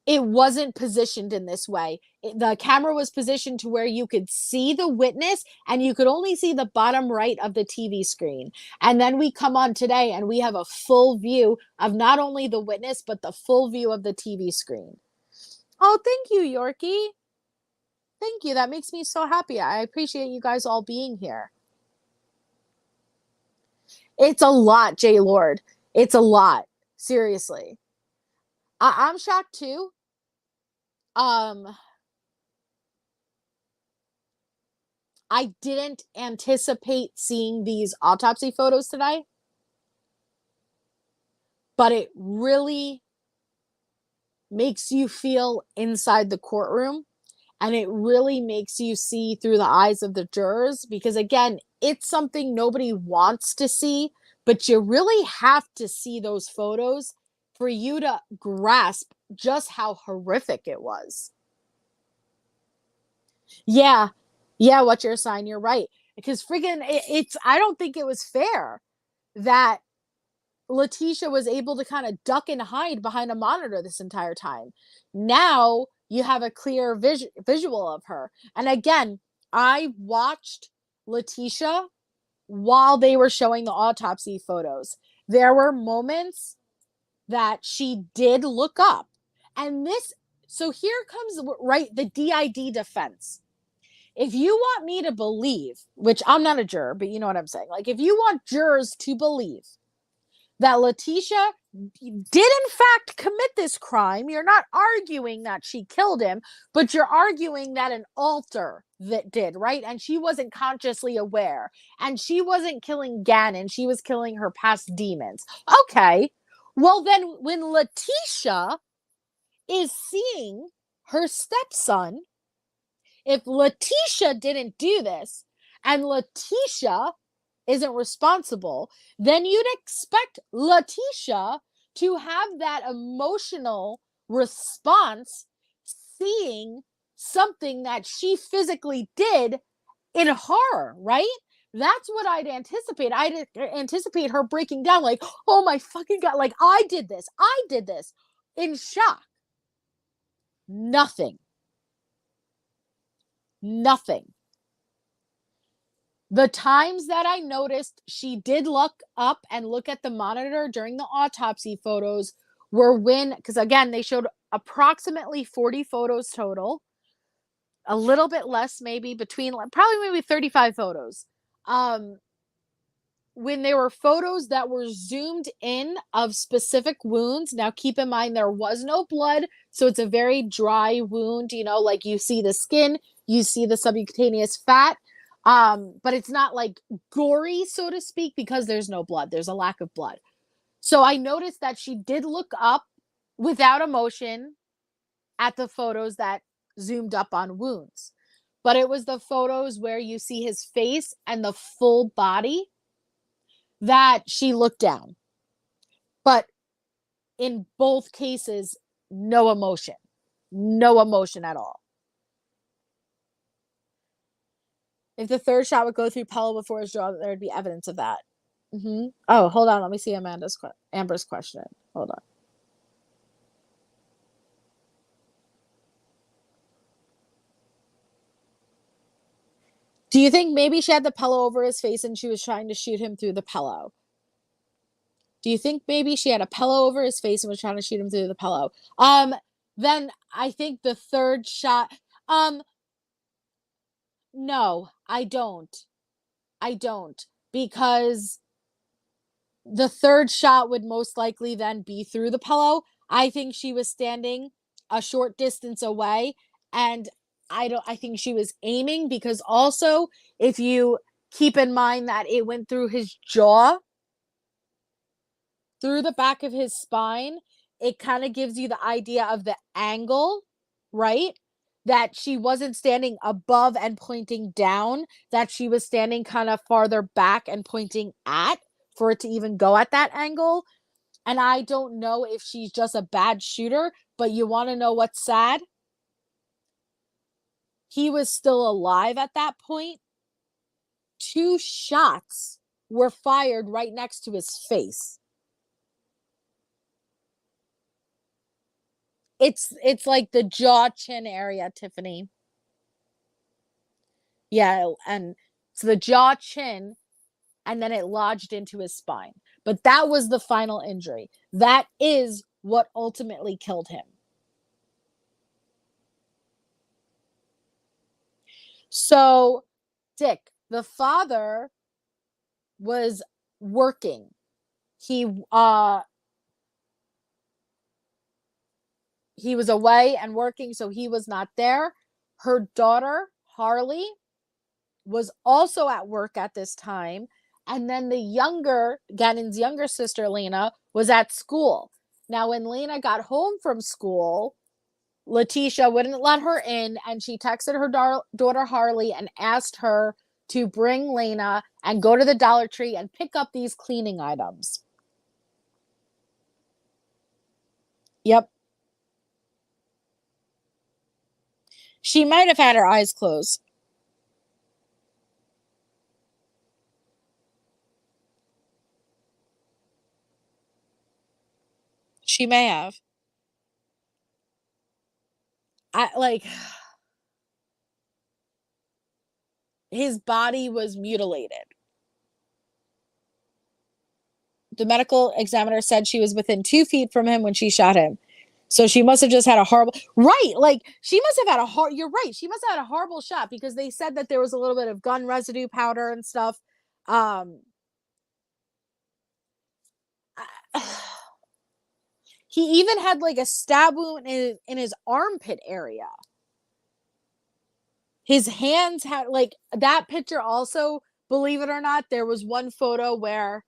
it wasn't positioned in this way. The camera was positioned to where you could see the witness and you could only see the bottom right of the TV screen. And then we come on today and we have a full view of not only the witness, but the full view of the TV screen. Oh, thank you, Yorkie. Thank you. That makes me so happy. I appreciate you guys all being here. It's a lot, J Lord. It's a lot. Seriously. I'm shocked too. I didn't anticipate seeing these autopsy photos today, but it really makes you feel inside the courtroom, and it really makes you see through the eyes of the jurors, because again, it's something nobody wants to see, but you really have to see those photos for you to grasp just how horrific it was. Yeah, what's your sign? You're right. Because friggin' I don't think it was fair that Letecia was able to kind of duck and hide behind a monitor this entire time. Now you have a clear visual of her. And again, I watched Letecia while they were showing the autopsy photos. There were moments that she did look up. And so here comes, right, the DID defense. If you want me to believe, which I'm not a juror, but you know what I'm saying. Like, if you want jurors to believe that Letecia did in fact commit this crime, you're not arguing that she killed him, but you're arguing that an alter that did, right? And she wasn't consciously aware. And she wasn't killing Gannon. She was killing her past demons. Okay. Well, then when Letecia is seeing her stepson, if Letecia didn't do this and Letecia isn't responsible, then you'd expect Letecia to have that emotional response seeing something that she physically did in horror, right? That's what I'd anticipate. I'd anticipate her breaking down like, oh my fucking God, like I did this, in shock. Nothing. The times that I noticed she did look up and look at the monitor during the autopsy photos were when, because again, they showed approximately 40 photos total, a little bit less, maybe maybe 35 photos. When there were photos that were zoomed in of specific wounds, now keep in mind there was no blood, so it's a very dry wound, like you see the skin, you see the subcutaneous fat, but it's not like gory, so to speak, because there's no blood. There's a lack of blood. So I noticed that she did look up without emotion at the photos that zoomed up on wounds. But it was the photos where you see his face and the full body that she looked down. But in both cases, no emotion at all. If the third shot would go through Pella before his jaw, there would be evidence of that. Oh, hold on. Let me see Amber's question. Hold on. Do you think maybe she had the pillow over his face and she was trying to shoot him through the pillow? Do you think maybe she had a pillow over his face and was trying to shoot him through the pillow? Then I think the third shot, no, I don't, because the third shot would most likely then be through the pillow. I think she was standing a short distance away, and I think she was aiming, because also if you keep in mind that it went through his jaw, through the back of his spine, it kind of gives you the idea of the angle, right? That she wasn't standing above and pointing down, that she was standing kind of farther back and pointing at, for it to even go at that angle. And I don't know if she's just a bad shooter, but you want to know what's sad? he was still alive at that point, 2 shots were fired right next to his face. It's like the jaw chin area, Tiffany. Yeah, and so the jaw chin, and then it lodged into his spine. But that was the final injury. That is what ultimately killed him. So, Dick, the father was working. He was away and working, so he was not there. Her daughter, Harley, was also at work at this time. And then Gannon's younger sister, Lena, was at school. Now, when Lena got home from school, Letecia wouldn't let her in, and she texted her daughter Harley and asked her to bring Lena and go to the Dollar Tree and pick up these cleaning items. Yep. She might have had her eyes closed. She may have. His body was mutilated. The medical examiner said she was within 2 feet from him when she shot him. So she must have just had a horrible, right? Like, she must have had you're right. She must have had a horrible shot, because they said that there was a little bit of gun residue powder and stuff. He even had like a stab wound in his armpit area. His hands had, like, that picture also, believe it or not, there was one photo where,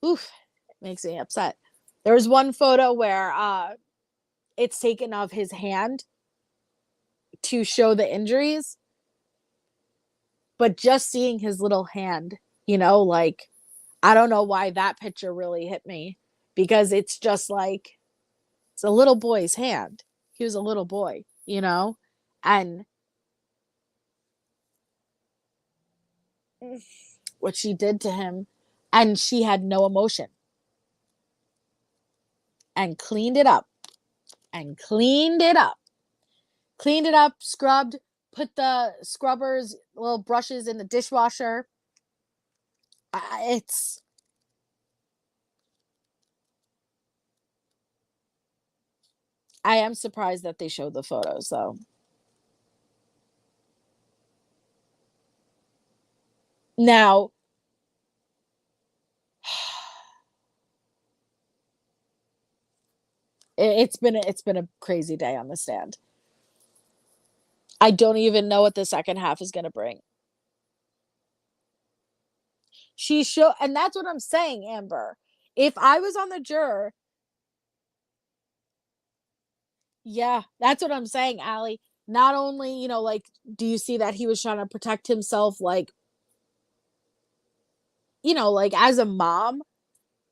oof, it makes me upset. There was one photo where it's taken of his hand to show the injuries. But just seeing his little hand, like, I don't know why that picture really hit me, because it's just like, it's a little boy's hand. He was a little boy, and what she did to him, and she had no emotion, and cleaned it up, scrubbed, put the scrubbers, little brushes in the dishwasher. I am surprised that they showed the photos, though. Now, it's been a crazy day on the stand. I don't even know what the second half is going to bring. And that's what I'm saying, Amber. If I was on the juror, yeah, that's what I'm saying, Allie. Not only, like, do you see that he was trying to protect himself, like, like, as a mom,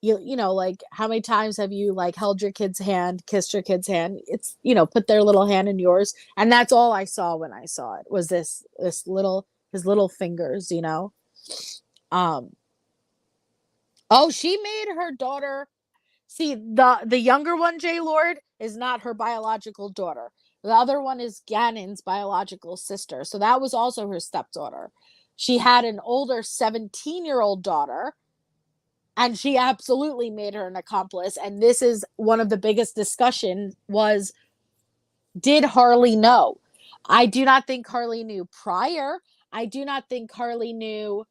like, how many times have you, like, held your kid's hand, kissed your kid's hand? It's, put their little hand in yours. And that's all I saw when I saw it, was his little fingers, Oh, she made her daughter. See, the younger one, J. Lord, is not her biological daughter. The other one is Gannon's biological sister. So that was also her stepdaughter. She had an older 17-year-old daughter, and she absolutely made her an accomplice. And this is one of the biggest discussion was, did Harley know? I do not think Harley knew prior. I do not think Harley knew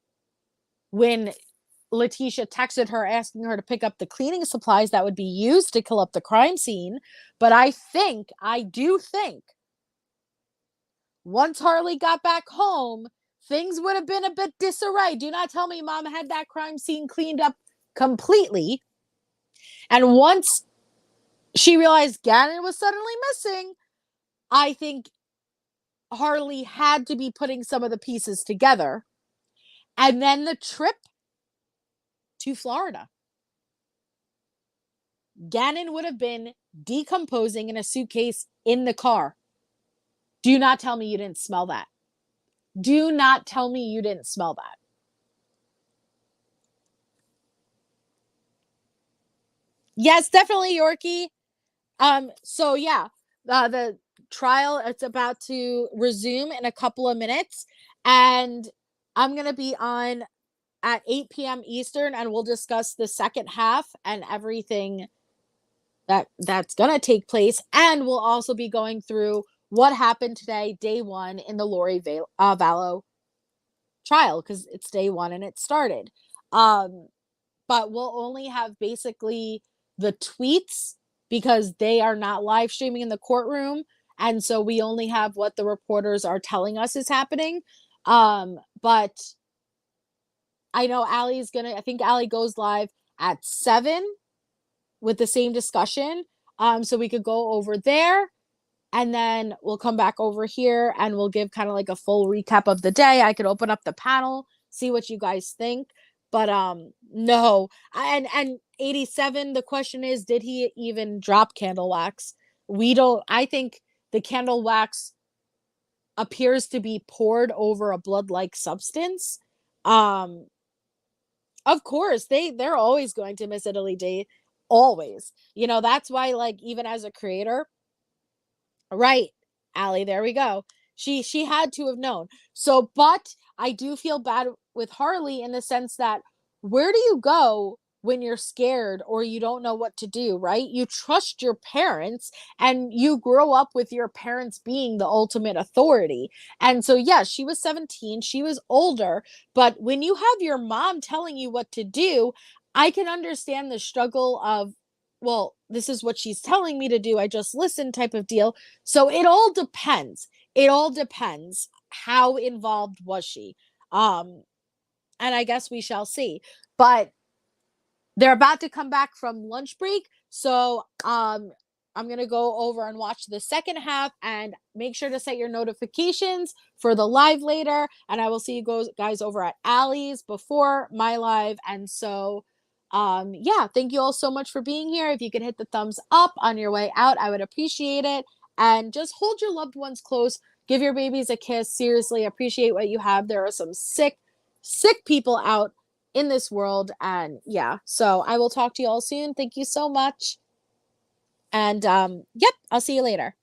when Letecia texted her asking her to pick up the cleaning supplies that would be used to kill up the crime scene. But I do think once Harley got back home, things would have been a bit disarray. Do not tell me mom had that crime scene cleaned up completely. And once she realized Gannon was suddenly missing, I think Harley had to be putting some of the pieces together. And then the trip to Florida. Gannon would have been decomposing in a suitcase in the car Do not tell me you didn't smell that. Do not tell me you didn't smell that. Yes, definitely, Yorkie. So yeah, the trial, it's about to resume in a couple of minutes, and I'm gonna be on at 8 p.m. Eastern, and we'll discuss the second half and everything that's gonna take place, and we'll also be going through what happened today, day one, in the Lori Vallow trial, because it's day one and it started. But we'll only have basically the tweets because they are not live streaming in the courtroom. And so we only have what the reporters are telling us is happening. But I know I think Allie goes live at 7 with the same discussion. So we could go over there, and then we'll come back over here and we'll give kind of like a full recap of the day. I could open up the panel, see what you guys think. But no. And 87, the question is, did he even drop candle wax? I think the candle wax appears to be poured over a blood-like substance. Of course, they're always going to miss Italy Day. Always. That's why, like, even as a creator, right, Allie, there we go. She had to have known. So, but I do feel bad with Harley in the sense that where do you go when you're scared or you don't know what to do, right? You trust your parents and you grow up with your parents being the ultimate authority. And so, yes, she was 17, she was older, but when you have your mom telling you what to do, I can understand the struggle of, well, this is what she's telling me to do. I just listen type of deal. So it all depends. It all depends. How involved was she? And I guess we shall see. But they're about to come back from lunch break. So I'm going to go over and watch the second half, and make sure to set your notifications for the live later. And I will see you guys over at Allie's before my live. And so yeah, thank you all so much for being here. If you could hit the thumbs up on your way out, I would appreciate it. And just hold your loved ones close. Give your babies a kiss. Seriously, appreciate what you have. There are some sick people out in this world. And yeah, so I will talk to you all soon. Thank you so much. And yep, I'll see you later.